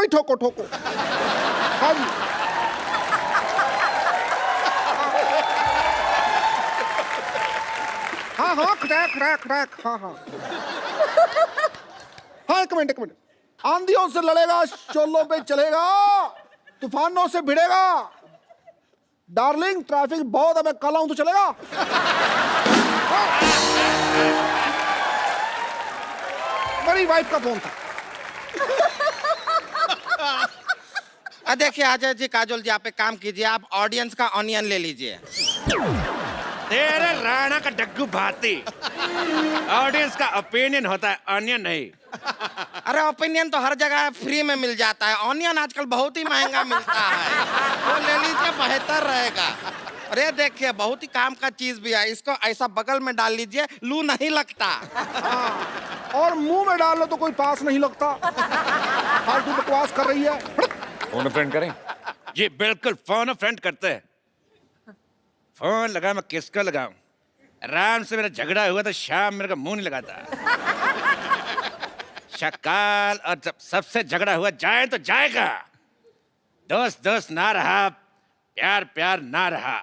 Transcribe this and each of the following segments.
भाई ठोको ठोको। हाँ जी हाँ हाँ क्रैक क्रैक क्रैक हाँ हाँ हाँ। एक मिनट आंधियों से लड़ेगा, शोलों पे चलेगा, तूफानों से भिड़ेगा। डार्लिंग ट्रैफिक बहुत है, मैं कल आऊं तो चलेगा? मेरी वाइफ का फोन था। देखिए अजय जी, काजोल जी, आप एक काम कीजिए, आप ऑडियंस का ऑनियन ले लीजिए। तेरे राणा का डग्गू भाती ऑडियंस का ओपिनियन होता है, ऑनियन नहीं। अरे ओपिनियन तो हर जगह फ्री में मिल जाता है, ऑनियन आजकल बहुत ही महंगा मिलता है, वो ले लीजिए, बेहतर रहेगा। अरे देखिए बहुत ही काम का चीज भी है, इसको ऐसा बगल में डाल लीजिए, लू नहीं लगता। और मुंह में डाल लो तो कोई पास नहीं लगता। फालतू बकवास कर रही है। फोन फ्रेंड करें? जी बिल्कुल, फोन फ्रेंड करते हैं। फोन लगा, मैं किसको लगाऊं? राम से मेरा झगड़ा हुआ तो शाम मेरे को मुंह नहीं लगाता। शकाल और जब सबसे झगड़ा हुआ, जाए तो जाएगा। दोस्त दोस्त ना रहा, प्यार प्यार ना रहा।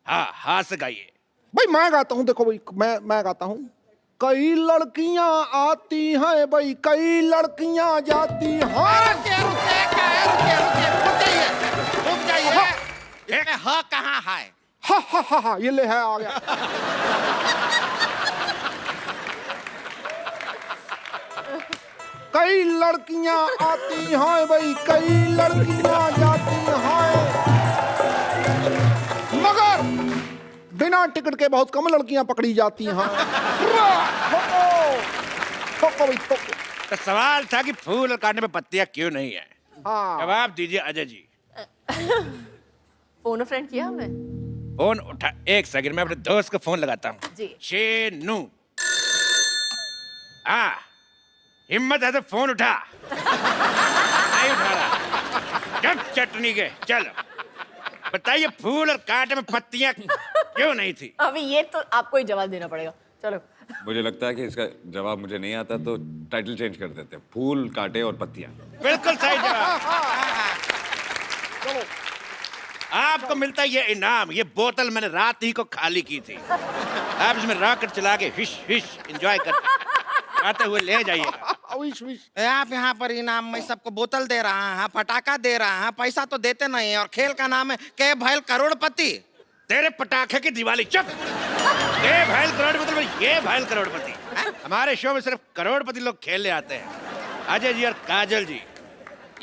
हाँ हाँ से गाइए। भाई मैं गाता हूँ, देखो भाई मैं गाता हूँ। कई लड़कियां आती हैं भाई, कई लड़कियां जाती हैं। रुक जाइए, इसमें ह कहाँ है? हा हा हा हा, ये ले है आ गया। कई लड़कियां आती हैं भाई, कई लड़कियां जाती हैं, मगर बिना टिकट के बहुत कम लड़कियां पकड़ी जाती हैं। ठोको भाई ठोको। तो सवाल था कि फूल और काटने में पत्तियां क्यों नहीं है? हाँ जवाब दीजिए अजय जी। फोन फ्रेंड किया हमने। फोन उठा, एक सेकंड में अपने दोस्त को फोन लगाता हूँ। जी। शेनू, हाँ हिम्मत है तो फोन उठा। नहीं उठा रहा। जब चटनी के चलो बताइए, फूल और कांटे में पत्तियां क्यों नहीं थी? अभी ये तो आपको ही जवाब देना पड़ेगा। चलो। मुझे लगता है कि इसका जवाब मुझे नहीं आता, तो टाइटल चेंज कर देते हैं, फूल कांटे और पत्तियां। बिल्कुल सही जवाब। आपको मिलता है ये इनाम। ये बोतल मैंने रात ही को खाली की थी, आप इसमें रॉकेट चला के हिश हिश एंजॉय करते आते हुए ले जाइएगा। आप यहाँ पर इनाम में सबको बोतल दे रहा है, पटाखा दे रहा है, पैसा तो देते नहीं है, और खेल का नाम है के भैल करोड़पति। तेरे पटाखे की दिवाली चुप। ये भैल करोड़पति, ये भैल करोड़पति। हमारे शो में सिर्फ करोड़पति लोग खेलने आते हैं। अजय जी और काजल जी,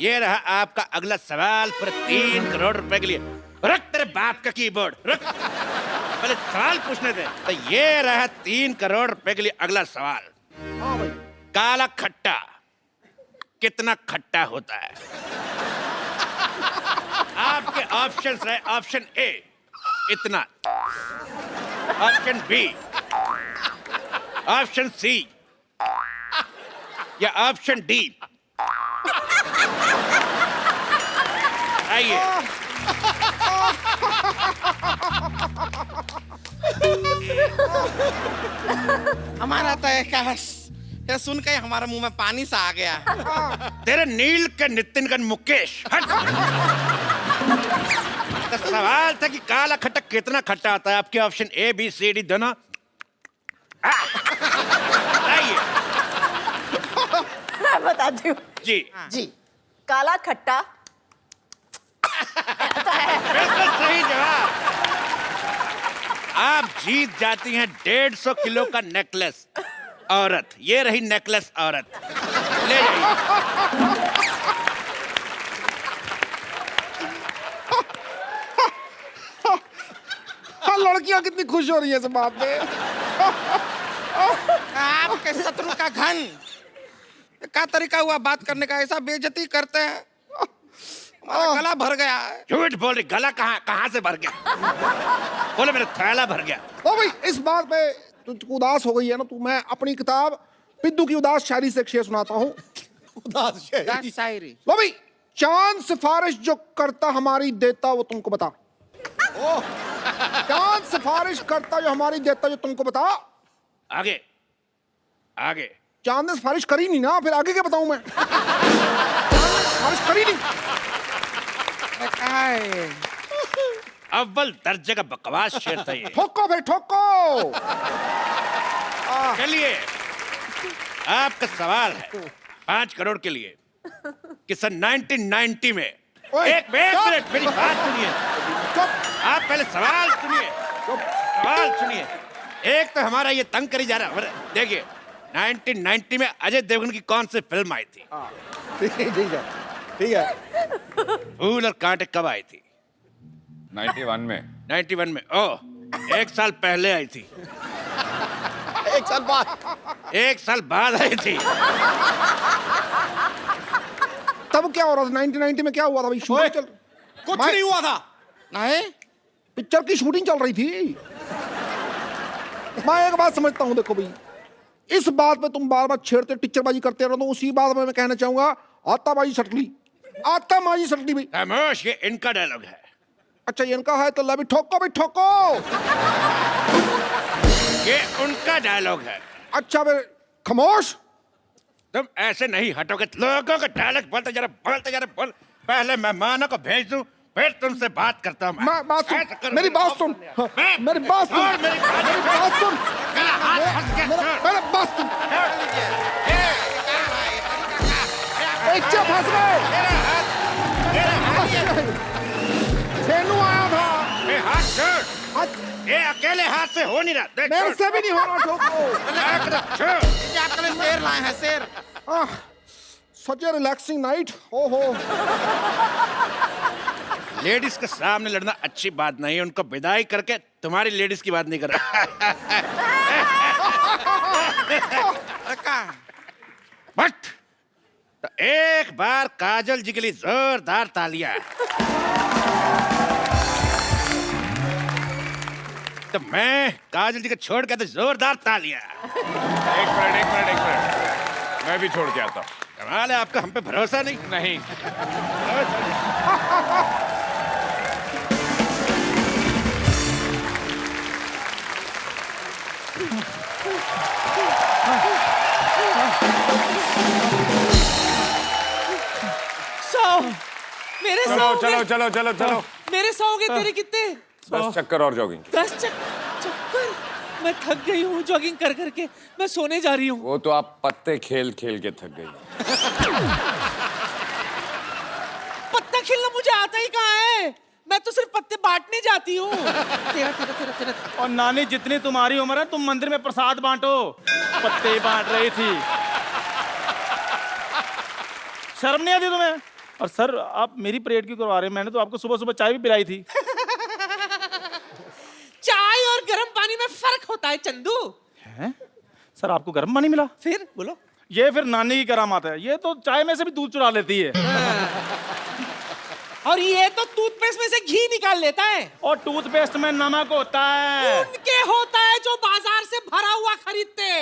ये रहा आपका अगला सवाल पर 3 करोड़ रुपए के लिए। रख तेरे बाप का कीबोर्ड, रख। पहले सवाल पूछने दे। तो ये रहा 3 करोड़ रुपए के लिए अगला सवाल। हाँ भाई। काला खट्टा कितना खट्टा होता है? आपके ऑप्शंस रहे, ऑप्शन ए इतना, ऑप्शन बी, ऑप्शन सी, या ऑप्शन डी। आइए। हमारा तो ये सुन के हमारे मुंह में पानी सा आ गया। तेरे नील के नितिन का मुकेश हट। तो सवाल था कि काला खट्टा कितना खट्टा आता है? आपके option A B C D दोनों। आइए। मैं बताती हूँ जी जी। काला खट्टा बिल्कुल सही जवाब। आप जीत जाती हैं 150 किलो का नेकलेस औरत। ये रही नेकलेस औरत, ले जाइए। हाँ, लड़कियां कितनी खुश हो रही है इस बात पे। आपके शत्रु का घन क्या तरीका हुआ बात करने का, ऐसा बेइज्जती करते हैं, हमारा गला भर गया है। झूठ बोल रही, गला कहाँ से भर गया? बोले मेरा थैला भर गया। ओ भाई इस बात पे तू उदास हो गई है ना तू, मैं अपनी किताब पिद्दू की उदास शायरी से एक शेर सुनाता हूँ। उदास शायरी। शायरी। लो भाई, चांद सिफारिश जो करता हमारी देता वो तुमको बता। चांद सिफारिश करता जो हमारी देता जो तुमको बता। आगे आगे। चांद ने सिफारिश करी नहीं ना, फिर आगे क्या बताऊं मैं? बारिश करी नहीं। क्या है? अव्वल दर्जे का बकवास शेर था ये। ठोको भाई ठोको। चलिए आपका सवाल है 5 करोड़ के लिए कि सन 1990 में ओए, एक मिनट मेरी बात सुनिए। आप पहले सवाल सुनिए। सवाल सुनिए। एक तो हमारा ये तंग करी जा रहा है। देखिए 1990 में अजय देवगन की कौन सी फिल्म आई थी? ठीक है। फूल और कांटे कब आई थी? 91 में। 91 में। ओह 1 साल पहले आई थी। 1 साल बाद। 1 साल बाद आई थी। तब क्या हो रहा था 1990 में? क्या हुआ था भाई? ओए, शूटिंग चल, कुछ नहीं हुआ था। नहीं पिक्चर की शूटिंग चल रही थी। मैं एक बात समझता हूं, देखो भाई, इस बात पे तुम बार बार छेड़ते टीचरबाजी करते रहो, तो उसी बात में मैं कहना चाहूंगा आताबाजी सटली, आताबाजी सटली भाई। खामोश, ये इनका डायलॉग है। अच्छा ये इनका है तो ला भी ठोको भाई ठोको। ये उनका डायलॉग है। अच्छा फिर खामोश। तुम ऐसे नहीं हटोगे। लोगों का डायलॉग बोलते जा रहे बोल। पहले मेहमानों को भेज दूं, फिर तुमसे बात करता हूं। बात सुन, ऐसा करो। मेरी बात सुन, हाँ, मेरी बात सुन, छोड़ मेरी बात। मेरी बात सुन, मेरा हाथ फंस गया, छोड़। मेरा बात सुन। बच्चे फंस गए। छेनू आया था। ये हाथ छोड़। ये अकेले हाथ से हो नहीं रहा। देख, मेरे छोड़। से भी नहीं हो रहा ठोको। छोड़। ये आपके लिए शेर लाए हैं, शेर। सच ए रिलैक्सिंग नाइट। ओहो लेडीज के सामने लड़ना अच्छी बात नहीं है। उनको विदाई करके तुम्हारी लेडीज की बात नहीं कर रहा। बट तो एक बार काजल जी के लिए जोरदार तालियां। तो मैं काजल जी को छोड़ के तो जोरदार तालियां। एक मिनट मैं भी छोड़ के आता हूँ। कमाल है, आपका हम पे भरोसा नहीं। नहीं। मेरे चलो मेरे 100 के तेरे कितने? 10 चक्कर और जॉगिंग। 10 चक्कर। मैं थक गई हूँ जॉगिंग कर करके। मैं सोने जा रही हूँ। वो तो आप पत्ते खेल खेल के थक गई। पत्ता खेलना मुझे आता ही कहाँ है? मैं तो सिर्फ पत्ते बांटने जाती हूँ। तेरा। और नानी जितनी तुम्हारी उम्र है तुम मंदिर में प्रसाद बांटो, पत्ते बांट रही थी। शर्म नहीं आती तुम्हें? और सर आप मेरी परेड क्यों करवा रहे हैं? मैंने तो आपको सुबह सुबह चाय भी पिलाई थी। चाय और गर्म पानी में फर्क होता है चंदू। हैं? सर आपको गर्म पानी मिला? फिर बोलो। ये फिर नानी की करामात है। ये तो चाय में से भी दूध चुरा लेती है। और ये तो टूथपेस्ट में से घी निकाल लेता है। और टूथपेस्ट में नमक होता है। उनके होता है जो बाजार से भरा हुआ खरीदते।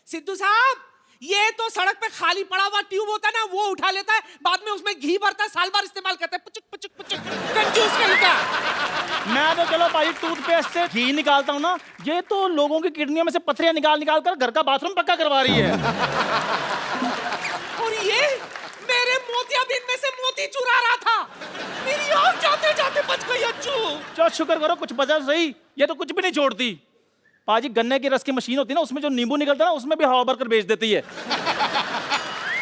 सिद्धू साहब, ये तो सड़क पे खाली पड़ा हुआ ट्यूब होता है ना, वो उठा लेता है, बाद में उसमें घी भरता है, साल भर इस्तेमाल करता है। पुचुक पुचुक पुचुक कंजूस कहीं। मैं तो चलो भाई टूथपेस्ट से घी निकालता हूँ ना, ये तो लोगों की किडनियों में से पथरियां निकाल कर घर का बाथरूम पक्का करवा रही है। और ये मेरे मोतियाबिंद में से मोती चुरा रहा था। मेरी आँख जाते जाते बच गई अच्छू। चलो शुक्र करो कुछ बचा सही। ये तो कुछ भी नहीं छोड़ती। पाजी गन्ने की रस की मशीन होती है ना, उसमें जो नींबू निकलता है ना, उसमें भी हवा भरकर बेच देती है।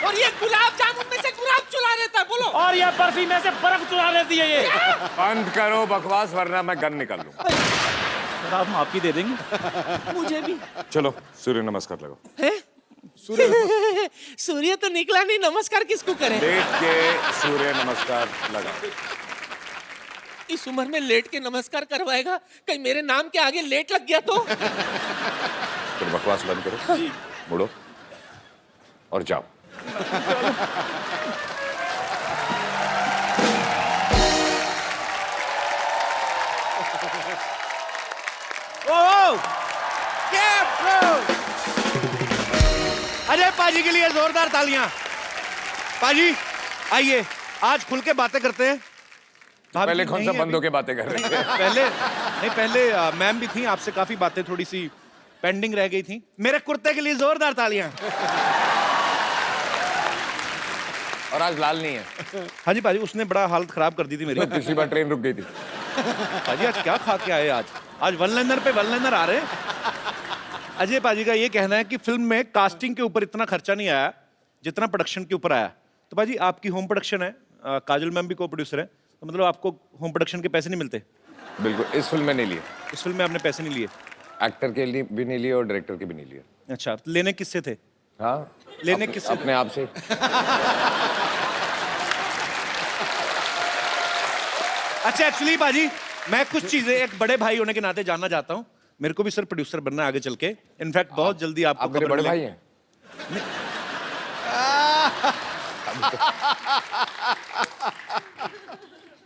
और ये गुलाब जामुन में से गुलाब चुरा लेता है। बोलो। और ये बर्फी में से बर्फ चुरा लेती है ये। बंद करो बकवास वरना मैं गन निकाल लूं। सर आप माफी दे देंगे? मुझे भी। चलो सूर्य नमस्कार लगाओ। है? सूर्य तो निकला नहीं, नमस्कार किसको करें? लेट के सूर्य नमस्कार लगाओ। इस उम्र में लेट के नमस्कार करवाएगा? कहीं मेरे नाम के आगे लेट लग गया तो? फिर बकवास बंद करो, मुड़ो और जाओ। अजय पाजी के लिए जोरदार तालियां। पाजी आइए, आज खुल के बातें करते हैं। पहले कौन सा बंदों के बातें कर रहे थे? पहले मैम भी थी, आपसे काफी बातें थोड़ी सी पेंडिंग रह गई थी। मेरे कुर्ते के लिए जोरदार तालियां। और आज लाल नहीं है। हाँ जी पाजी, उसने बड़ा हालत खराब कर दी थी मेरी। पिछली बार ट्रेन रुक गई थी। पाजी आज क्या खा के आए? आज वन लाइनर पे वन लाइनर आ रहे हैं। अजय पाजी का ये कहना है कि फिल्म में कास्टिंग के ऊपर इतना खर्चा नहीं आया जितना प्रोडक्शन के ऊपर आया। तो पाजी आपकी होम प्रोडक्शन है, काजल मैम भी को प्रोड्यूसर है, तो मतलब आपको होम प्रोडक्शन के पैसे नहीं मिलते? बिल्कुल, इस फिल्म में नहीं लिए। इस फिल्म में आपने पैसे नहीं लिए? एक्टर के लिए भी नहीं लिए और डायरेक्टर के भी नहीं लिए। अच्छा, तो लेने किससे थे? हाँ, लेने किससे? अपने आप से। अच्छा एक्चुअली बाजी, मैं कुछ चीजें एक बड़े भाई होने के नाते जानना चाहता हूँ। मेरे को भी सर प्रोड्यूसर बनना है आगे चल के। इनफैक्ट बहुत जल्दी आपको आप मेरे खबर बड़े मिलेगी। भाई हैं।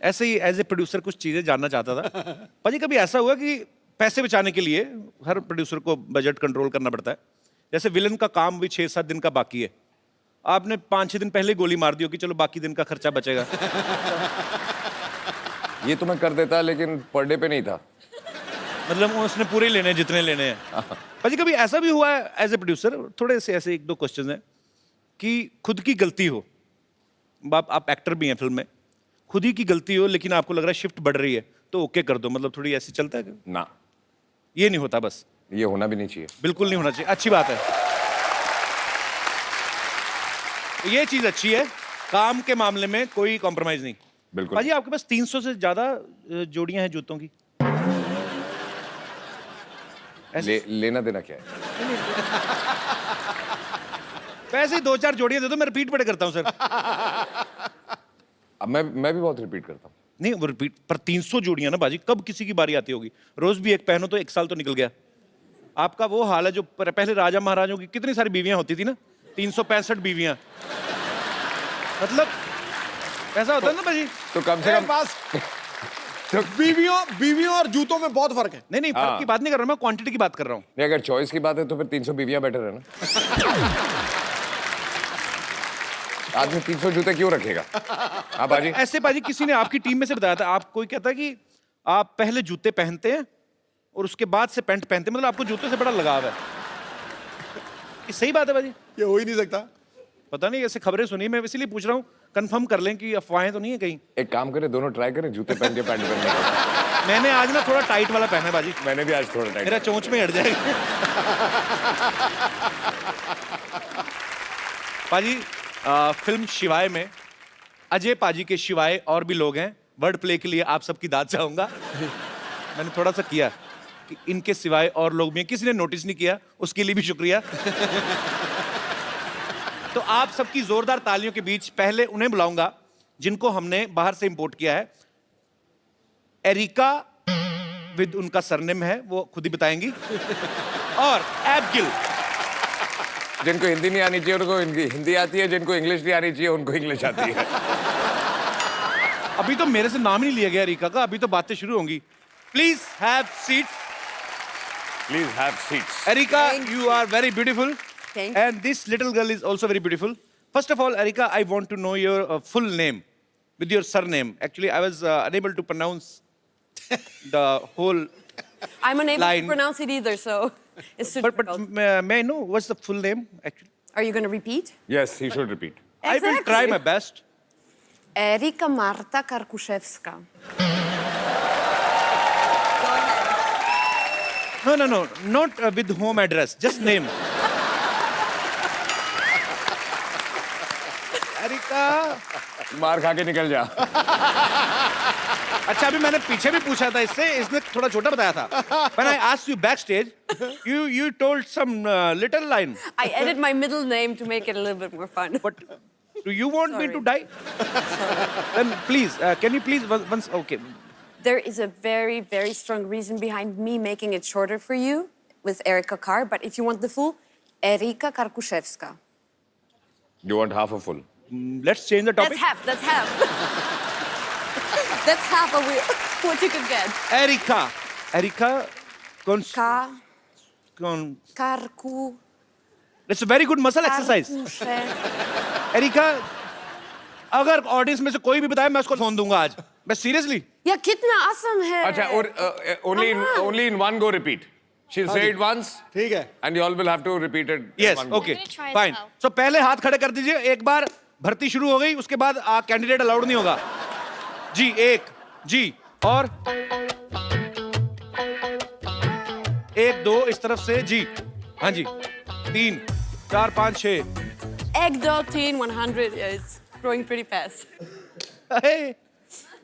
ऐसे ही एज ए प्रोड्यूसर कुछ चीजें जानना चाहता था। पाजी कभी ऐसा हुआ कि पैसे बचाने के लिए हर प्रोड्यूसर को बजट कंट्रोल करना पड़ता है, जैसे विलन का काम भी 6-7 दिन का बाकी है, आपने 5-6 दिन पहले गोली मार दी हो कि चलो बाकी दिन का खर्चा बचेगा? ये तो मैं कर देता, लेकिन पर डे पे नहीं था। मतलब उसने पूरे लेने हैं जितने लेने हैं। पाजी कभी ऐसा भी हुआ है एज ए प्रोड्यूसर, थोड़े से ऐसे 1-2 क्वेश्चन हैं, कि खुद की गलती हो, आप एक्टर भी हैं फिल्म में, खुद ही की गलती हो लेकिन आपको लग रहा है शिफ्ट बढ़ रही है तो ओके कर दो, मतलब थोड़ी ऐसी चलता है? ना, ये नहीं होता? बस ये होना भी नहीं चाहिए। बिल्कुल नहीं होना चाहिए। अच्छी बात है, ये चीज अच्छी है, काम के मामले में कोई कॉम्प्रोमाइज नहीं। बिल्कुल। भाजी आपके पास 300 से ज्यादा जोड़ियां हैं जूतों की। लेना देना क्या है? वैसे ही 2-4 जोड़ियां दे दो, मैं रिपीट बड़े करता हूं सर। अब मैं भी बहुत रिपीट करता हूँ। नहीं वो रिपीट पर 300 जोड़ियां ना बाजी, कब किसी की बारी आती होगी? रोज भी एक पहनो तो 1 साल तो निकल गया। आपका वो हाल है जो पहले राजा महाराजों की कितनी सारी बीवियां होती थी ना, 365 बीवियां, मतलब ऐसा होता है ना बाजी। तो कम से कम बस बीवियों और जूतों में बहुत फर्क है। नहीं फर्क की बात नहीं कर रहा मैं, क्वांटिटी की बात कर रहा हूँ। नहीं, अगर चॉइस की बात है तो फिर 300 बीवियां बेटर है ना। आदमी 300 जूते क्यों रखेगा? हाँ बाजी। ऐसे बाजी किसी ने आपकी टीम में से बताया था, आप कोई कहता है कि आप पहले जूते पहनते हैं और उसके बाद से पैंट पहनते हैं, मतलब आपको जूते से बड़ा लगाव है। ये सही बात है बाजी? ये हो ही नहीं सकता। पता नहीं, ऐसे खबरें सुनी, मैं इसीलिए पूछ रहा हूँ, कंफर्म कर लें कि अफवाहें तो नहीं है कहीं। एक काम करें, दोनों ट्राई करें, जूते पहन के पैंट पहन के। मैंने आज ना थोड़ा टाइट वाला पहना है बाजी। मैंने भी आज थोड़ा टाइट। मेरा चोंच में हट जाएगा। पाजी फिल्म शिवाय में अजय पाजी के शिवाय और भी लोग हैं। वर्ड प्ले के लिए आप सबकी दाद चाहूंगा। मैंने थोड़ा सा किया कि इनके सिवाय और लोग भी हैं, किसी ने नोटिस नहीं किया, उसके लिए भी शुक्रिया। तो आप सबकी जोरदार तालियों के बीच पहले उन्हें बुलाऊंगा जिनको हमने बाहर से इंपोर्ट किया है। एरिका विद उनका सरनेम है, वो खुद ही बताएंगी, और एबगिल। जिनको हिंदी नहीं आनी चाहिए उनको हिंदी आती है, जिनको इंग्लिश नहीं आनी चाहिए उनको इंग्लिश आती है। अभी तो मेरे से नाम ही नहीं लिया गया एरिका का, अभी तो बातें शुरू होंगी। Please have seats. Please have seats. Erika, you are very beautiful. Thank you. And this little girl is also very beautiful. First of all, Erika, I want to know your full name with your surname. Actually, I was unable to pronounce the whole I'm unable line. to pronounce it either, so it's too But difficult. may I know what's the full name actually? Are you going to repeat? Yes, he should repeat. I will try my best. Erika Marta Karkuszewska. No, not with home address, just name. Erika. मार खा के निकल जा। अच्छा अभी मैंने पीछे भी पूछा था इससे, इसने थोड़ा छोटा बताया था। When I asked you backstage, you told some little line. I added my middle name to make it a little bit more fun. But do you want me to die? Then please, can you please once? Okay. There is a very, very strong reason behind me making it shorter for you with Erika Kar, but if you want the full, Erika Karkuszewska. You want half a full? Let's change the topic. That's half. That's half of what you could get. Erika, Karku. It's a very good muscle exercise. Erika, अगर audience में से कोई भी बताए मैं उसको phone दूंगा आज, मैं सीरियसली। या कितना आसान है। अच्छा, और only in one go repeat. She'll say it once. ठीक है। And you all will have to repeat it. Yes, in one go. okay, I'm gonna try as fine. well. So पहले हाथ खड़े कर दीजिए, एक बार भर्ती शुरू हो गई, उसके बाद कैंडिडेट अलाउड नहीं होगा। जी 1 जी, और 1 2 इस तरफ से जी, हाँ जी, 3 4 5 6। Egg doll teen 100 is growing pretty fast.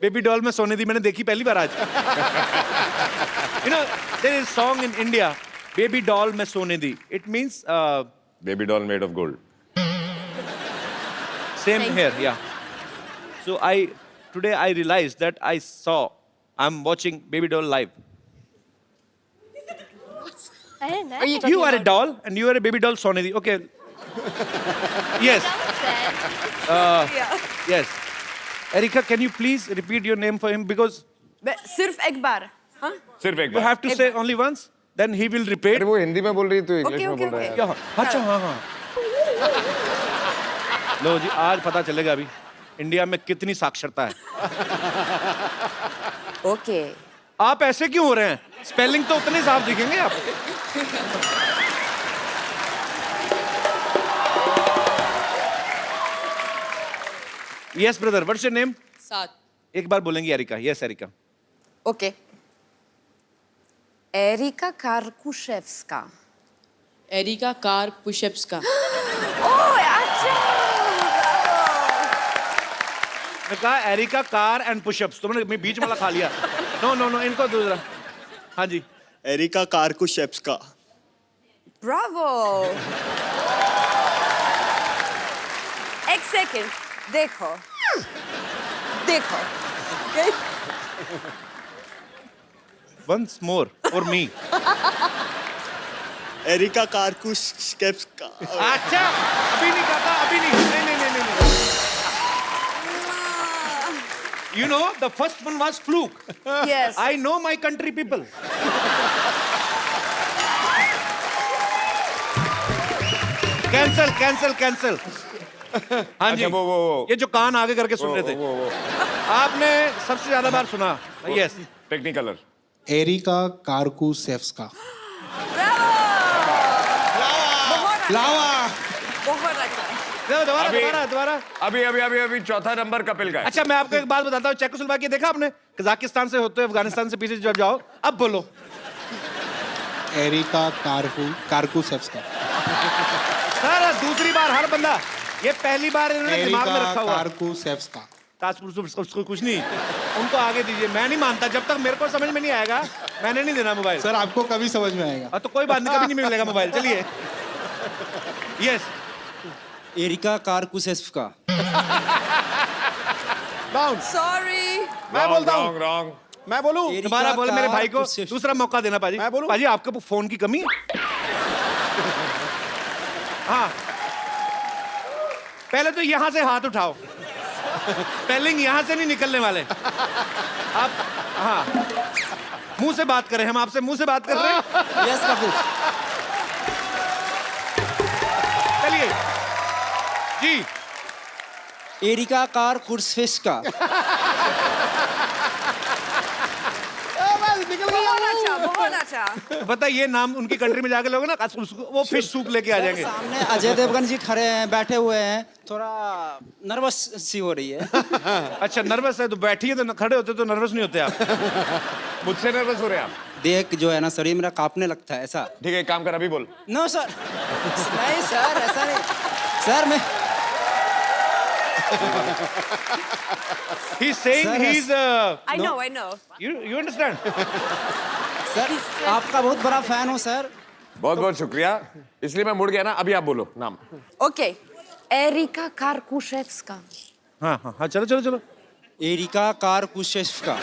Baby doll में सोने दी मैंने देखी पहली बार आज। You know, there is song in India, baby doll में सोने दी। It means baby doll made of gold. same here, yeah. So today I realized that I'm watching Baby Doll live. Are you You are a doll and you are a baby doll, Sonidhi. Okay. Yes. Yeah. Yes. Erika, can you please repeat your name for him because सिर्फ एक बार, हाँ? सिर्फ एक you bar. have to say only once, then he will repeat. अरे वो हिंदी में बोल रही है तो इंग्लिश Okay, में okay, बोल रहा है। okay. क्या? अच्छा, हाँ हाँ। लो जी, आज पता चलेगा अभी इंडिया में कितनी साक्षरता है। Okay. आप ऐसे क्यों हो रहे हैं? स्पेलिंग तो उतने साफ दिखेंगे आप। Yes, brother. What's your name? सात एक बार बोलेंगी Erika. Yes, Erika. Okay. Erika Karkushevska. Erika कार पुशअप्स का। Oh, अच्छा! मैं कहा एरिका कार एंड पुशअप्स, तुमने मैं बीच वाला खा लिया। नो नो नो, इनको दूसरा। हाँ जी। एरिका कारकुशेप्स का। Bravo! एक सेकंड, देखो, देखो, okay? Once more for me. Erica कारकुशेप्स का। अच्छा, अभी नहीं कहा, अभी नहीं, नहीं नहीं नहीं नहीं। You know, the first one was fluke. Yes. I know my country people. Cancel, cancel, cancel. हाँ जी, अच्छा, वो। ये जो कान आगे करके सुन रहे थे, वो आपने सबसे ज्यादा बार सुना। Yes, Technicolor. एरिका कारकुशेव्स्का। लावा! बहुत अच्छा। दोबारा अभी- दोबारा दोबारा। अभी चौथा नंबर कपिल का है। अच्छा, मैं आपको एक बात बताता हूँ, चेकोस्लोवाकिया देखा आपने? कजाकिस्तान से होते हुए अफगानिस्तान से पीछे जब जाओ, अब बोलो। एरिका कारकुशेव्स्का। सर, दूसरी बार हर बंदा, ये पहली बार इन्होंने दिमाग में एरिका रखा हुआ। कारकुशेव्स्का। कुछ नहीं, उनको आगे दीजिए। मैं नहीं मानता, जब तक मेरे को समझ में नहीं आएगा मैंने नहीं देना मोबाइल। सर आपको कभी समझ में आएगा। तो कोई बात नहीं, कभी नहीं मिलेगा मोबाइल। चलिए। यस, एरिका कारकुशेप्स का। डाउन। Sorry. मैं बोलता हूँ। Wrong wrong. मैं बोलूँ। दोबारा बोले मेरे भाई को, दूसरा मौका देना पाजी। मैं बोलूं? पाजी, आपके फोन की कमी है? हाँ, पहले तो यहां से हाथ उठाओ। स्पेलिंग यहां से नहीं निकलने वाले। आप हाँ, मुंह से बात करें, हम आपसे मुंह से बात कर रहे हैं। यस कपिल। चलिए जी। एरिका कारकुशेप्स का। बहुत अच्छा, बहुत अच्छा। पता है, ये नाम उनकी कंट्री में जाके लोग ना वो फिश सूप लेके आ जाएंगे। सामने अजय देवगन जी खड़े हैं, बैठे हुए हैं, थोड़ा नर्वस सी हो रही है। अच्छा, नर्वस है तो बैठिए, तो खड़े होते तो नर्वस नहीं होते आप। मुझसे नर्वस हो रहे हैं आप? देख जो है ना, शरीर मेरा कांपने लगता है ऐसा। ठीक है, एक काम कर, अभी बोल। नो सर, नहीं सर, ऐसा नहीं सर। मैं He's saying he's I know, I know. you understand? Sir आपका बहुत बड़ा फैन हूँ सर। बहुत बहुत शुक्रिया, इसलिए मैं मुड़ गया ना। अभी आप बोलो नाम। Okay. Erika Karkushevska. हाँ हाँ हाँ, चलो चलो चलो। एरिका कारकुशेप्स का। Oh,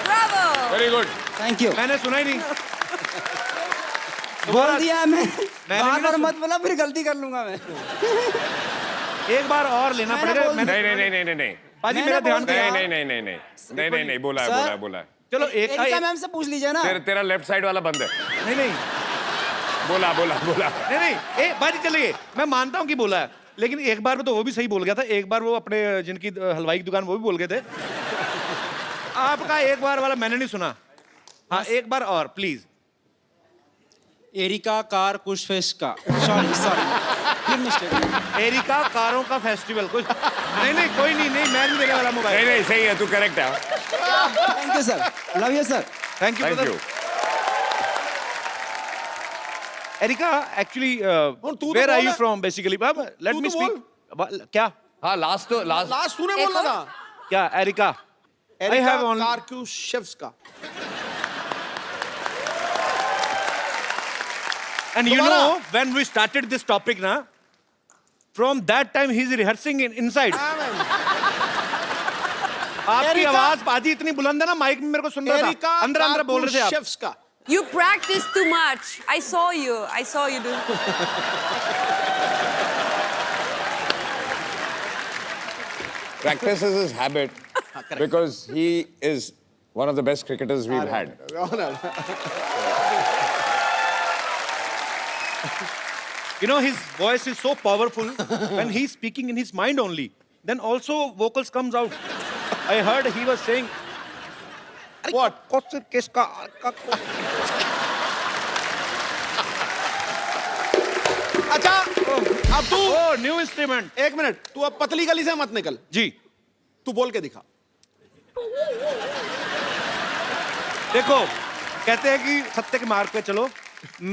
bravo! Very good. Thank you. मैंने सुना ही नहीं। बोल दिया मैं। मैंने बार भी ना बार मत बोला, फिर गलती कर लूंगा मैं। एक बार और लेना मैंने पड़ेगा। बोल मैंने- नहीं नहीं नहीं नहीं नहीं पाजी, मैंने मेरा ध्यान बोल दिया। दिया। नहीं नहीं नहीं नहीं नहीं नहीं नहीं बोला है, सर। बोला है, बोला है। चलो एक एरिका मैम से पूछ लीजिए ना। तेरा लेफ्ट साइड वाला बंद है। नहीं नहीं बोला बोला बोला। नहीं नहीं, बाजी चलिए, मैं मानता हूँ कि बोला है, लेकिन एक बार में तो वो भी सही बोल गया था। एक बार वो अपने जिनकी हलवाई की दुकान, वो भी बोल गए थे। आपका एक बार वाला मैंने नहीं सुना। हाँ, एक बार और प्लीज। एरिका कारकुशेप्स का। Sorry sorry. फिर मिस्टेक एरिका कारों का फेस्टिवल कुछ नहीं नहीं कोई नहीं नहीं मैं नहीं देने वाला नहीं मोबाइल नहीं सही है तू करेक्ट है thank you sir love you sir thank you thank you Erika actually तू तो वेयर आर बोल यू ना। From basically let to me तो स्पीक क्या हाँ लास्ट लास्ट तूने बोलना था क्या Erica I Erica have only कारकुशेव्स्का And you दोबारा। know, when we started this topic, na, from that time he's rehearsing inside. आपकी एरिका- आवाज पाजी इतनी बुलंद है ना माइक में मेरे को सुन रहा एरिका था अंदर अंदर बोल रहे थे आप कारकुशेव्स्का You practice too much. I saw you. I saw you do. practice is his habit because he is one of the best cricketers we've had. You know his voice is so powerful when he's speaking in his mind only. Then also vocals comes out. I heard he was saying What? किसका अच्छा अब तू oh new instrument एक minute तू अब पतली गली से मत निकल जी तू बोल के दिखा देखो कहते हैं कि सत्य के मार्ग पे चलो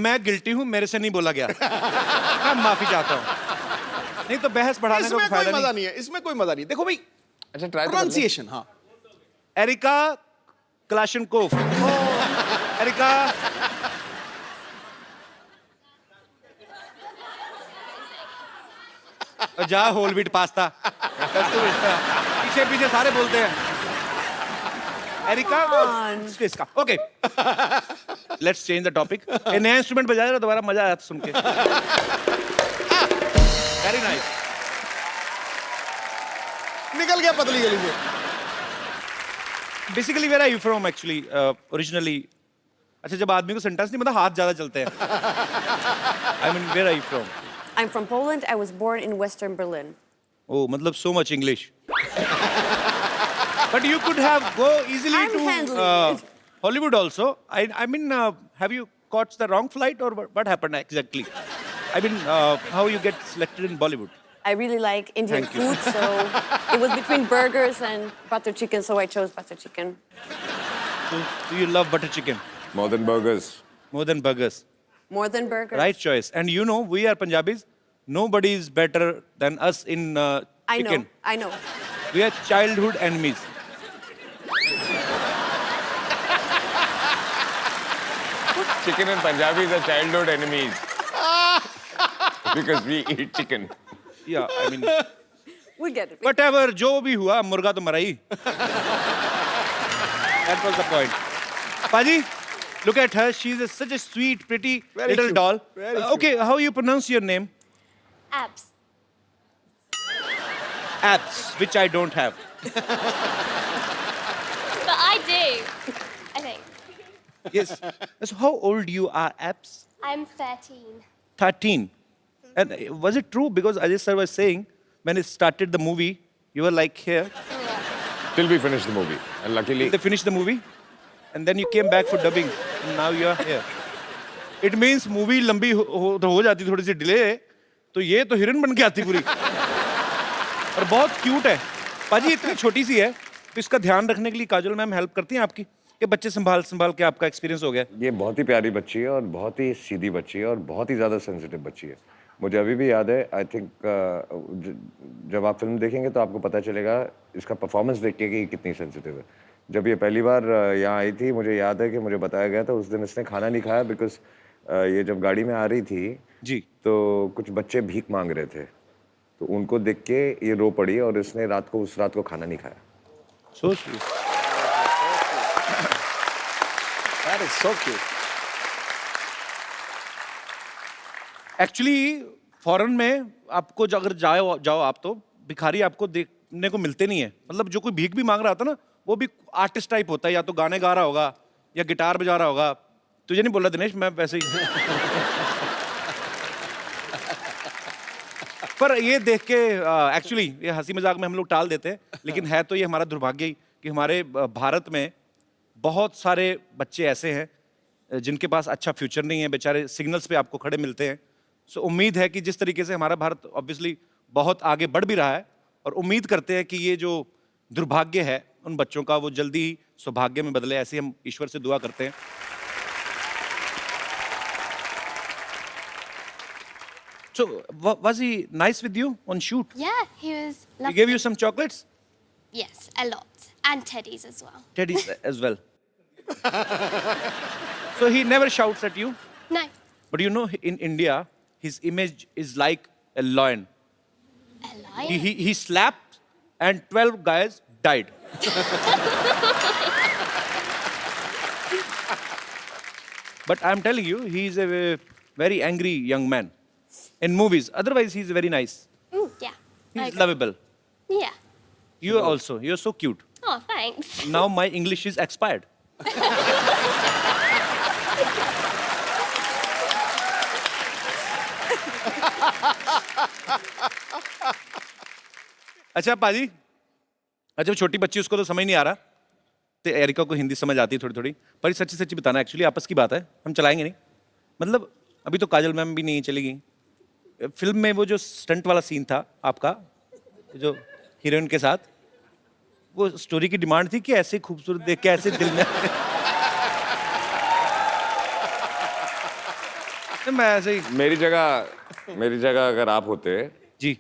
मैं गिल्टी हूं मेरे से नहीं बोला गया मैं माफी चाहता हूं नहीं तो बहस बढ़ाने का इसमें कोई कोई फायदा मजा नहीं नहीं है इसमें कोई मजा नहीं देखो भाई अच्छा ट्राई प्रोनाउंसिएशन हाँ एरिका क्लाशनकोव एरिका जा होल व्हीट पास्ता पीछे पीछे सारे बोलते हैं एरिका इसका okay let's change the topic ये नया इंस्ट्रूमेंट बजा रहा दोबारा मजा आया सुन के वेरी नाइस निकल गया पतली गली से basically where are you from actually originally अच्छा जब आदमी को सेंटेंस नहीं मतलब हाथ ज्यादा चलते हैं I mean where are you from I'm from Poland. I was born in Western Berlin. Oh, मतलब so much English. But you could have go easily I'm to handling it. Hollywood also. I mean, have you caught the wrong flight or what happened exactly? I mean, how you get selected in Bollywood? I really like Indian Thank you. food, so it was between burgers and butter chicken, so I chose butter chicken. So you love butter chicken More than burgers. more than burgers. More than burgers. Right choice. And you know, we are Punjabis. Nobody is better than us in I chicken. know. I know. We are childhood enemies. Chicken and Punjabis are childhood enemies. Because we eat chicken. Yeah, I mean, We get it. whatever, जो भी हुआ, मुर्गा तो मरा ही. That was the point. Paji, look at her. She's such a sweet, pretty Very little cute. doll. Very cute. Okay, how you pronounce your name? Abs. Abs, which I don't have. But I do, I think. Yes. So how old you are, Abs? I'm 13. 13. And was it true? Because Ajay sir was saying, when it started the movie, you were like here. Till we finish the movie. And luckily, They finished the movie. And then you came back for dubbing. And now you are here. It means movie लंबी हो जाती थोड़ी सी delay तो ये तो हिरन बन के आती पूरी और बहुत क्यूट है पाजी इतनी छोटी सी है तो इसका ध्यान रखने के लिए काजल मैम हेल्प करती हैं आपकी कि बच्चे संभाल के आपका एक्सपीरियंस हो गया ये बहुत ही प्यारी बच्ची है और बहुत ही सीधी बच्ची है और बहुत ही ज़्यादा सेंसिटिव बच्ची है मुझे अभी भी याद है आई थिंक जब आप फिल्म देखेंगे तो आपको पता चलेगा इसका परफॉर्मेंस देख के कि ये कितनी सेंसिटिव है जब ये पहली बार यहाँ आई थी मुझे याद है कि मुझे बताया गया था उस दिन इसने खाना नहीं खाया बिकॉज ये जब गाड़ी में आ रही थी जी तो कुछ बच्चे भीख मांग रहे थे तो उनको देख के ये रो पड़ी और इसने उस रात को खाना नहीं खाया so sweet That is so cute. Actually foreign में आपको अगर जाओ आप तो भिखारी आपको देखने को मिलते नहीं है मतलब जो कोई भीख भी मांग रहा था ना वो भी आर्टिस्ट टाइप होता है या तो गाने गा रहा होगा या गिटार बजा रहा होगा तुझे नहीं बोला दिनेश मैं वैसे ही पर ये देख के एक्चुअली ये हंसी मजाक में हम लोग टाल देते हैं लेकिन है तो ये हमारा दुर्भाग्य ही कि हमारे भारत में बहुत सारे बच्चे ऐसे हैं जिनके पास अच्छा फ्यूचर नहीं है बेचारे सिग्नल्स पे आपको खड़े मिलते हैं सो उम्मीद है कि जिस तरीके से हमारा भारत ऑब्वियसली बहुत आगे बढ़ भी रहा है, और उम्मीद करते हैं कि ये जो दुर्भाग्य है उन बच्चों का वो जल्दी ही सौभाग्य में बदले, ऐसे हम ईश्वर से दुआ करते हैं. So, was he nice with you on shoot? Yeah, he was He lovely. gave you some chocolates? Yes, a lot. And teddies as well. Teddies as well. So he never shouts at you? No. But you know, in India, his image is like a lion. A lion? He slapped and 12 guys died. But I'm telling you, he's a very angry young man. In movies, otherwise he's very nice. Yeah. I He's agree. lovable. Yeah. You also, you're so cute. Oh, thanks. Now my English is expired. अच्छा पाजी, अच्छा वो छोटी बच्ची उसको तो समझ नहीं आ रहा, तो एरिका को हिंदी समझ आती है थोड़ी थोड़ी, पर ये सच्ची सच्ची बताना, एक्चुअली आपस की बात है, हम चलाएंगे नहीं. मतलब अभी तो काजल मैम भी नहीं चलेगी. फिल्म में वो जो स्टंट वाला सीन था आपका, जो हीरोइन के साथ, वो स्टोरी की डिमांड थी कि ऐसे खूबसूरत देख के ऐसे दिल में मैं ऐसे ही. मेरी जगह अगर आप होते जी,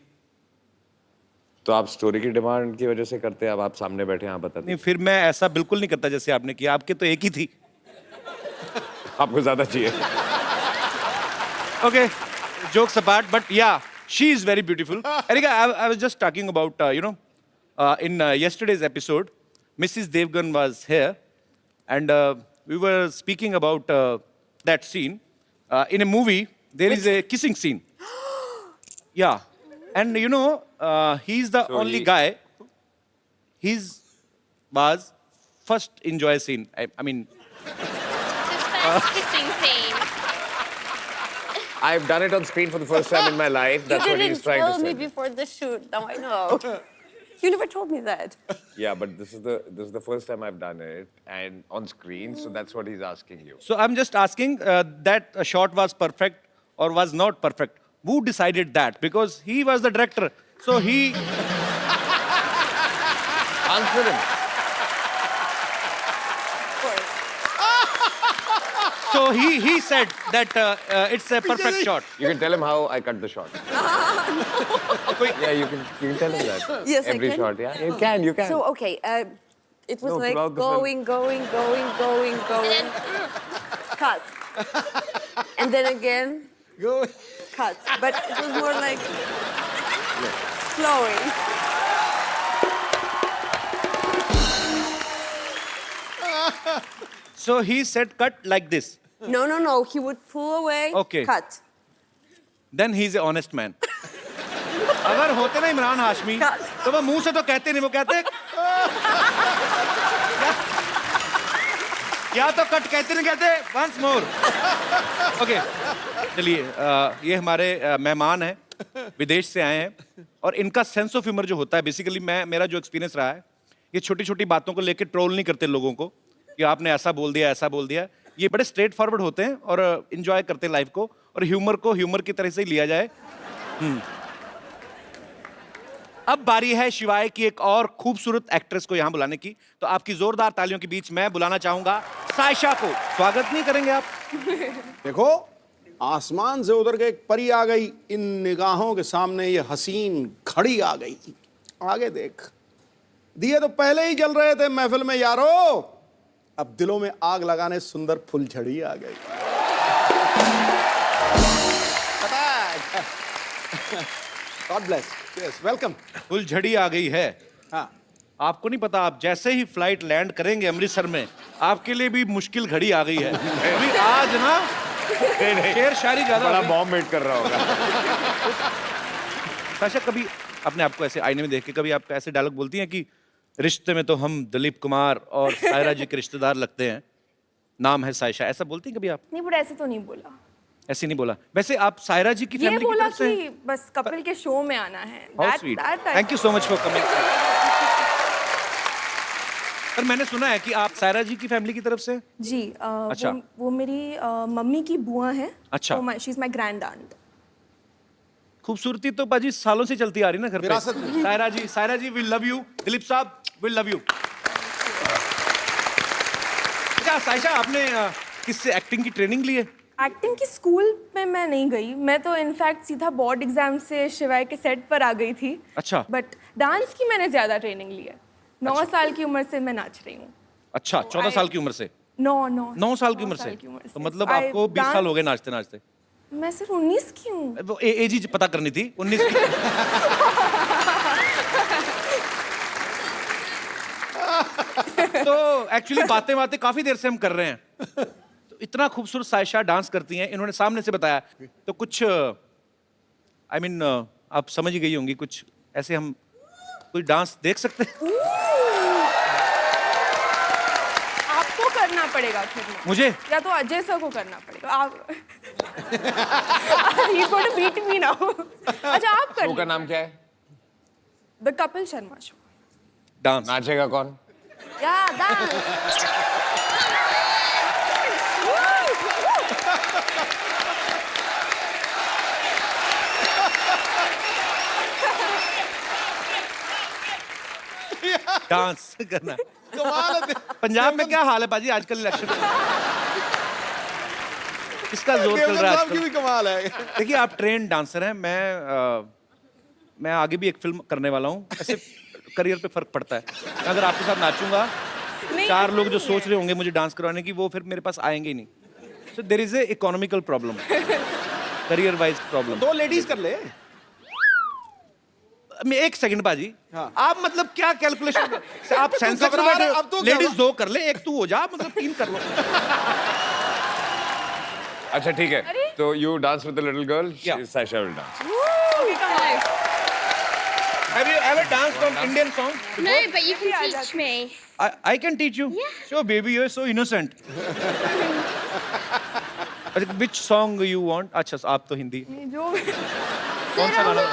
तो आप स्टोरी की डिमांड की वजह से करते, अब आप सामने बैठे आप बताते. नहीं, फिर मैं ऐसा बिल्कुल नहीं करता जैसे आपने किया, आपके तो एक ही थी. आपको ज्यादा चाहिए. Okay, jokes apart, but yeah, she is very beautiful. Erika, I was just talking about, in yesterday's episode, Mrs. Devgan was here, and we were speaking about that scene. In a movie, there is a kissing scene. Yeah, and he's the only guy. His was first enjoy scene. I mean, His first kissing scene. I've done it on screen for the first time in my life. That's you what didn't he's trying tell to me say. before the shoot. Now I know. You never told me that. Yeah, but this is the first time I've done it and on screen, so that's what he's asking you. so I'm just asking that a shot was perfect or was not perfect. Who decided that? Because he was the director. So he Answer him. so he said that it's a perfect shot. You can tell him how I cut the shot. Yeah, you can tell him that. Yes, I Every can. shot, yeah. You can. So, okay, it was No, like throughout the film. going. Cut. And then again, Go. cut. But it was more like flowing. So he said cut like this. No. He would pull away, Okay. cut. Then he's an honest man. अगर होते ना इमरान हाशमी तो वो मुंह से तो कहते नहीं, वो कहते या तो कट कहते नहीं कहते वंस मोर. ओके, चलिए ये हमारे मेहमान हैं, विदेश से आए हैं, और इनका सेंस ऑफ ह्यूमर जो होता है, बेसिकली मेरा जो एक्सपीरियंस रहा है, ये छोटी छोटी बातों को लेकर ट्रोल नहीं करते लोगों को कि आपने ऐसा बोल दिया. ये बड़े स्ट्रेट फॉरवर्ड होते हैं और एंजॉय करते हैं लाइफ को, और ह्यूमर को ह्यूमर की तरह से ही लिया जाए. अब बारी है शिवाय की एक और खूबसूरत एक्ट्रेस को यहाँ बुलाने की, तो आपकी जोरदार तालियों के बीच मैं बुलाना चाहूंगा सायशा को. स्वागत नहीं करेंगे आप? देखो, आसमान से उतर के एक परी आ गई, इन निगाहों के सामने ये हसीन घड़ी आ गई. आगे देख, दिए तो पहले ही जल रहे थे महफिल में यारो, अब दिलों में आग लगाने सुंदर फुलझड़ी आ गई. God bless. Yes, welcome. फुलझड़ी आ गई है. हाँ, आपको नहीं पता, आप जैसे ही फ्लाइट लैंड करेंगे अमृतसर में, आपके लिए भी मुश्किल घड़ी आ गई है. अभी आज ना शेर शायरी ज्यादा बड़ा हो गई. बॉम्ब वेट कर रहा होगा. साशा, कभी अपने आपको ऐसे आईने में देख के कभी आप ऐसे डायलॉग बोलती हैं कि रिश्ते में तो हम दिलीप कुमार और सायरा जी के रिश्तेदार लगते हैं, नाम है सायशा, ऐसा बोलती हैं कभी आप? नहीं, बट ऐसे तो नहीं बोला. ऐसे नहीं बोला. वैसे आप सायरा जी की ये फैमिली की बोला तरफ से? कि बस कपिल के शो में आना है. How sweet. Thank you so much for coming. पर मैंने सुना है कि आप सायरा जी की फैमिली की तरफ से? जी, अच्छा. वो मेरी मम्मी की बुआ है. अच्छा. She is my grand aunt. खूबसूरती तो पाजी सालों से चलती आ रही ना घर विरासत पे। में। सायरा जी वी लव यू। दिलीप साहब वी लव यू। अच्छा सायशा, आपने किससे एक्टिंग की ट्रेनिंग ली है? एक्टिंग की स्कूल में मैं नहीं गई, मैं तो इनफैक्ट सीधा बोर्ड एग्जाम से शिवाय के सेट पर आ गई थी। अच्छा। बट डांस की मैंने ज्यादा ट्रेनिंग ली है। 9 साल की उम्र से मैं नाच रही हूँ। अच्छा, 14 साल की उम्र से? 9 साल की उम्र से? तो मतलब आपको 20 साल हो गए नाचते नाचते? मैं सिर्फ 19 की हूँ। वो एज ही पता करनी थी। 19 की। तो एक्चुअली बातें काफी देर से हम कर रहे हैं। तो इतना खूबसूरत सायशा डांस करती हैं, इन्होंने सामने से बताया। तो कुछ आई मीन आप समझ ही गई होंगी, कुछ ऐसे हम कोई डांस देख सकते हैं? आपको करना पड़ेगा फिर ना। मुझे? या तो अजय सर को करना पड़ेगा। आप He's going to beat me now. अच्छा आप कर शो का नाम क्या है? The Kapil Sharma show. Dance नाचेगा कौन? या डांस। डांस करना। कमाल है। पंजाब में क्या हाल है पाजी आजकल इलेक्शन में? किसका जोर चल रहा है साहब की भी आजकल? कमाल है। देखिए आप ट्रेन डांसर हैं, मैं आगे भी एक फिल्म करने वाला हूँ। ऐसे करियर पे फर्क पड़ता है। मैं अगर आपके साथ नाचूंगा, नहीं, 4 लोग जो नहीं सोच है। रहे होंगे मुझे डांस करवाने की, वो फिर मेरे पास आएंगे ही नहीं। So there is a economical problem, career wise problem. 2 ladies कर ले। एक सेकंड बाजी, हाँ। आप मतलब क्या कैलकुलेशन? आप सेंस ऑफ घबरा रहे हो, अब तो क्या लेडीज हुआ? 2 कर ले, एक तू हो जा, मतलब 3 कर लो। अच्छा ठीक है, तो you dance with the little girl, Yeah. Sayyeshaa will dance. Have you ever danced on Indian song? No, but you can teach me. I can teach you. Yeah. Sure, baby, you're so innocent. Which song you want? अच्छा, आप तो हिंदी। जो कौन सा गाना?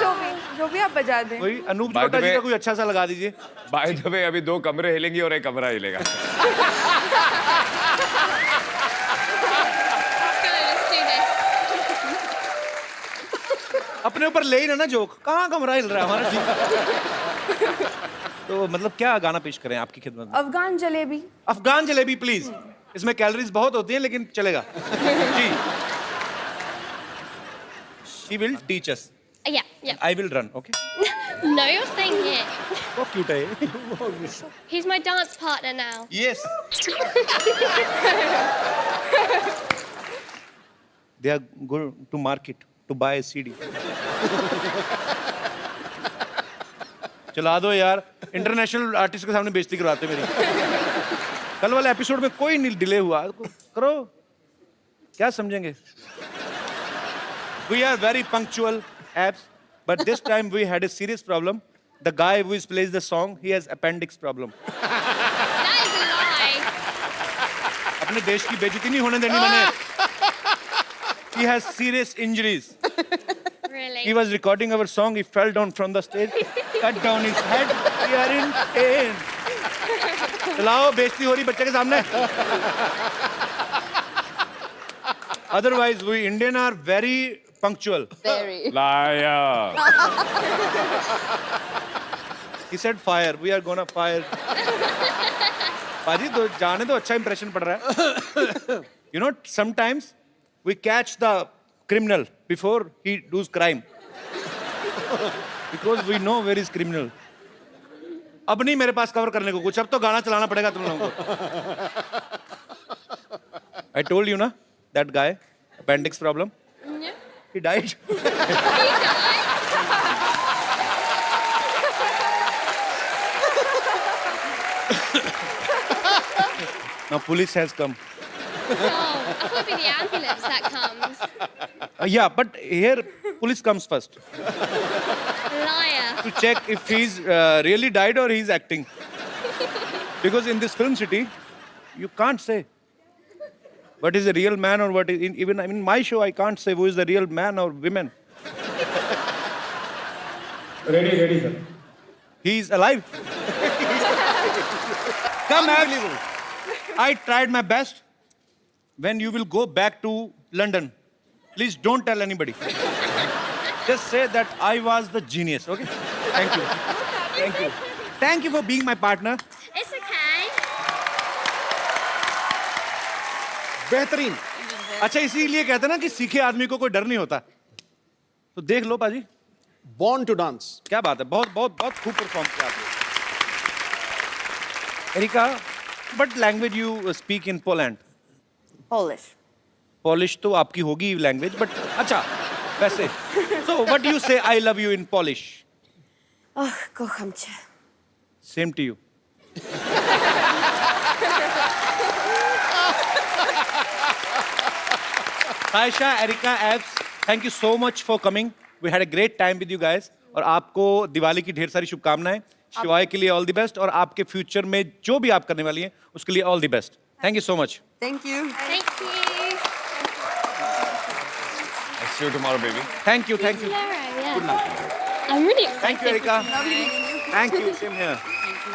जो भी आप बजा दें। कोई Anoop By the Jalota ji way- का कोई अच्छा सा लगा दीजिए। बाय द वे अभी 2 कमरे हिलेंगे और एक कमरा हिलेगा। Let's do this. अपने ऊपर ले ही ना जोक, कहाँ कमरा हिल रहा है हमारा? ठीक। तो मतलब क्या गाना पेश करें आपकी खिदमत में? अफगान जलेबी। अफगान जलेबी प्लीज। इसमें कैलोरीज बहुत होती हैं लेकिन चलेगा। जी। She will teach us. Yeah, yeah. I will run, okay? No, you're saying it. So cute है ये। He's my dance partner now. Yes. They are going to market to buy a CD. चला दो यार, international artist के सामने बेइज्जती करवाते मेरी। कल वाले एपिसोड में कोई नहीं डिले हुआ, करो, क्या समझेंगे? We are very punctual, abs, but this time we had a serious problem. The guy who plays the song, he has appendix problem. That is a lie. अपने देश की बेइज्जती नहीं होने देनी मैंने। He has serious injuries. Really? He was recording our song. He fell down from the stage, cut down his head. We are in pain. चलाओ, बेइज्जती हो रही बच्चे के सामने। Otherwise, we Indian are very punctual. Very. Liar. He said fire. We are gonna fire. पाजी तो जाने तो अच्छा impression पड़ रहा है। You know, sometimes we catch the criminal before he does crime. Because we know where is criminal. अब नहीं मेरे पास कवर करने को कुछ, अब तो गाना चलाना पड़ेगा तुम लोगों को। I told you ना, that guy, appendix problem. Yeah. He died. Now police has come. Oh, I thought it'd be the ambulance that comes. Yeah, but here police comes first Liar. to check if he's really died or he's acting. Because in this film city, you can't say what is a real man or what is even in my show I can't say who is the real man or women. Ready, sir. He is alive. Come, Abs. I tried my best. When you will go back to London, please don't tell anybody. just say that I was the genius, okay? Thank you. Thank you. Thank you for being my partner. It's okay. बेहतरीन। अच्छा, इसीलिए कहते हैं ना कि सीखे आदमी को कोई डर नहीं होता। तो देख लो पाजी। Born to dance। क्या बात है, बहुत बहुत बहुत खूब परफॉर्म किया आपने। Erika, what language you speak in Poland? Polish. Polish तो आपकी होगी लैंग्वेज, बट अच्छा वैसे। So what do you say I love you in Polish? Oh, kocham cię. Same to you. Aisha, Erika, Abs, thank you so much for coming. We had a great time with you guys. और आपको दिवाली की ढेर सारी शुभकामनाएं। शिवाय के लिए all the best, और आपके फ्यूचर में जो भी आप करने वाली हैं उसके लिए all the best. Thank you so much. Thank you. Thank you. I'll see you tomorrow, baby. Thank you, thank you. Tomorrow, yeah. I'm really excited. Thank you, Erika. Thank you. Same here.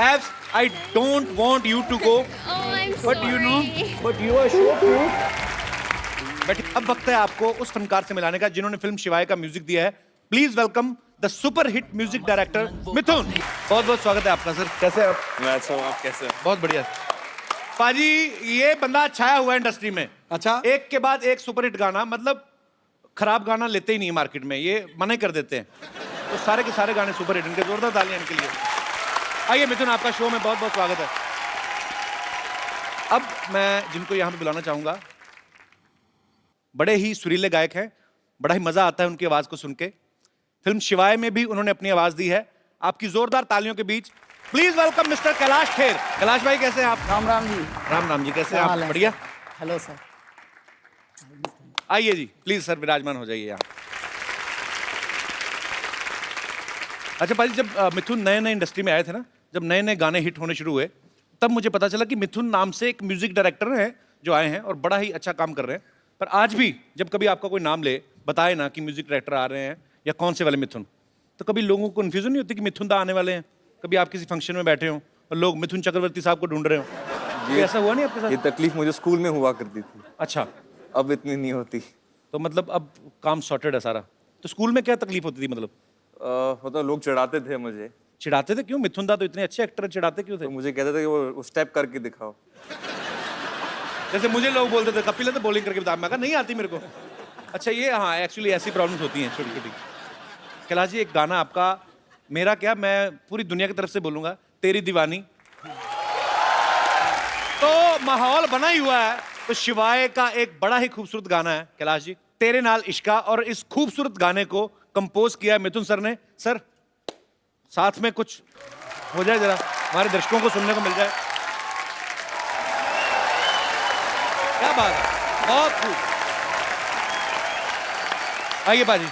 Abs, I don't want you to go, Oh, I'm but sorry. you know, but you are so cute. But अब वक्त है आपको उस फनकार से मिलाने का जिन्होंने film शिवाय का म्यूजिक दिया है। Please welcome the super hit music director Mithoon. बहुत बहुत स्वागत है आपका सर। कैसे हैं आप? मैं अच्छा हूँ, आप कैसे हैं? बहुत बढ़िया। पाजी, ये बंदा छाया हुआ है इंडस्ट्री में। अच्छा। एक के बाद एक सुपर हिट गाना, मतलब खराब गाना लेते ही नहीं मार्केट में, ये मना ही कर देते हैं। तो सारे के सारे गाने सुपर हिट, इनके जोरदार तालियां इनके लिए। आइए मिथुन, आपका शो में बहुत बहुत स्वागत है। अब मैं जिनको यहाँ पे बुलाना चाहूंगा, बड़े ही सुरीले गायक हैं, बड़ा ही मजा आता है उनकी आवाज को सुन के। फिल्म शिवाय में भी उन्होंने अपनी आवाज दी है। आपकी जोरदार तालियों के बीच please welcome mister Kailash Kher. Kailash भाई, कैसे हैं आप? राम राम जी। राम राम जी, कैसे हैं आप? बढ़िया। Hello sir. आइए जी, प्लीज सर विराजमान हो जाइए यहाँ। अच्छा भाई, जब मिथुन नए नए इंडस्ट्री में आए थे ना, जब नए नए गाने हिट होने शुरू हुए, तब मुझे पता चला कि मिथुन नाम से एक म्यूजिक डायरेक्टर हैं जो आए हैं और बड़ा ही अच्छा काम कर रहे हैं। पर आज भी जब कभी आपका कोई नाम ले, बताए ना कि म्यूजिक डायरेक्टर आ रहे हैं या कौन से वाले मिथुन, तो कभी लोगों को कन्फ्यूजन नहीं होती कि मिथुन दा आने वाले हैं? कभी आप किसी फंक्शन में बैठे हो और लोग मिथुन चक्रवर्ती साहब को ढूंढ रहे हो, ये ऐसा हुआ नहीं आपके साथ? ये तकलीफ मुझे स्कूल में हुआ करती थी। अच्छा, अब इतनी नहीं होती। तो मतलब अब काम सॉर्टेड है सारा। तो स्कूल में क्या तकलीफ होती थी मतलब? मतलब लोग चिढ़ाते थे मुझे। चिढ़ाते थे? क्यों? मिथुन दा तो इतने अच्छे एक्टर, चिढ़ाते क्यों थे? तो मुझे कहते थे कि वो स्टेप करके दिखाओ। जैसे मुझे लोग बोलते थे कपिल तो बॉलिंग करके बता, मैं कहा नहीं आती मेरे को। अच्छा, ये हाँ, एक्चुअली ऐसी प्रॉब्लम्स होती हैं छोटी छोटी। कैलाश जी, एक गाना आपका, मेरा क्या, मैं पूरी दुनिया की तरफ से बोलूंगा, तेरी दीवानी। तो माहौल बना ही हुआ है, तो शिवाय का एक बड़ा ही खूबसूरत गाना है कैलाश जी, तेरे नाल इश्का, और इस खूबसूरत गाने को कंपोज किया मिथुन सर ने। सर, साथ में कुछ हो जाए जरा, हमारे दर्शकों को सुनने को मिल जाए। क्या बात है, बहुत खूब। आइए बाजी।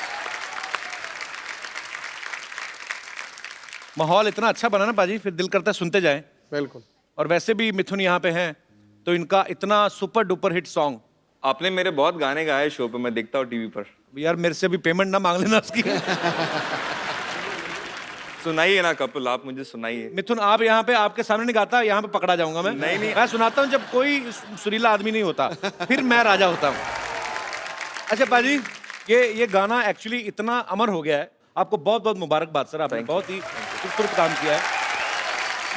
माहौल इतना अच्छा बना ना बाजी, फिर दिल करता है सुनते जाएं। बिल्कुल। और वैसे भी मिथुन यहाँ पे हैं, तो इनका इतना सुपर डुपर हिट सॉन्ग। आपने मेरे बहुत गाने गाए शो पे, मैं देखता हूँ टीवी पर। यार मेरे से भी पेमेंट ना मांग लेना उसकी। सुनाइए ना कपिल, आप मुझे सुनाइए। मिथुन, आप यहाँ पे, आपके सामने नहीं गाता, यहाँ पे पकड़ा जाऊंगा मैं। नहीं नहीं, मैं सुनाता हूँ जब कोई सुरीला आदमी नहीं होता, फिर मैं राजा होता हूँ। अच्छा बाजी, ये गाना एक्चुअली इतना अमर हो गया है, आपको बहुत बहुत मुबारकबाद सर, आपने बहुत ही खूबसूरत काम किया है।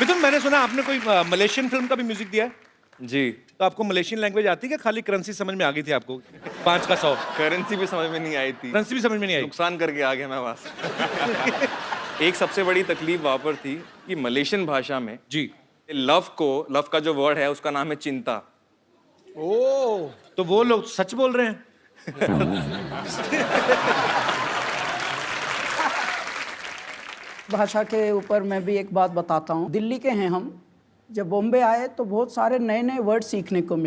मिथुन, मैंने सुना आपने कोई मलेशियन फिल्म का भी म्यूजिक दिया है? जी। तो आपको मलेशियन लैंग्वेज आती है क्या? खाली करेंसी समझ में आ गई थी आपको? 5 का 100 करेंसी भी समझ में नहीं आई थी। करेंसी भी समझ में नहीं आई? नुकसान करके आ गया मैं वहां से। एक सबसे बड़ी तकलीफ वहां पर थी कि मलेशियन भाषा में जी लव का जो वर्ड है उसका नाम है चिंता। ओ, तो वो लोग सच बोल रहे हैं। भाषा के ऊपर मैं भी एक बात बताता हूँ। दिल्ली के हैं हम, जब बॉम्बे आए तो बहुत सारे नए नए वर्ड सीखने को मिले।